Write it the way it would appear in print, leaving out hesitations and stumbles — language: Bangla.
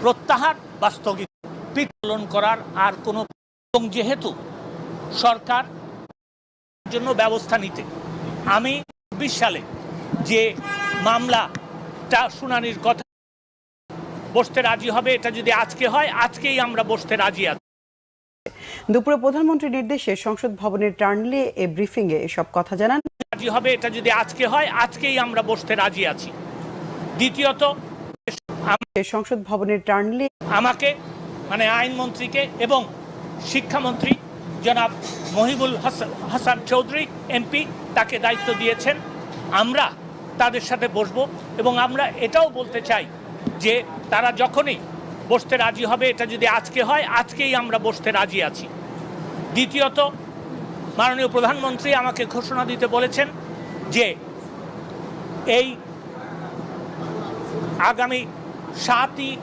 প্রত্যাহার বা স্থগিত পালন করার আর কোনো, এবং যেহেতু সরকার জন্য ব্যবস্থা নিতে আমি ২০ সালে যে মামলাটা শুনানির কথা বসতে রাজি হবে, এটা যদি আজকে হয় আজকেই আমরা বসতে রাজি আছি। দুপুরে প্রধানমন্ত্রীর নির্দেশে সংসদ ভবনের টার্নলি এ ব্রিফিংয়ে এসব কথা জানান। রাজি হবে, এটা যদি আজকে হয় আজকেই আমরা বসতে রাজি আছি। দ্বিতীয়ত, সংসদ ভবনের টার্নলি আমাকে মানে আইনমন্ত্রীকে এবং শিক্ষামন্ত্রী জনাব মহিবুল হাসান চৌধুরী এমপি তাকে দায়িত্ব দিয়েছেন। আমরা তাদের সাথে বসবো এবং আমরা এটাও বলতে চাই যে তারা যখনই বসতে রাজি হবে, এটা যদি আজকে হয় আজকেই আমরা বসতে রাজি আছি। দ্বিতীয়ত, মাননীয় প্রধানমন্ত্রী আমাকে ঘোষণা দিতে বলেছেন যে এই আগামী ৭ই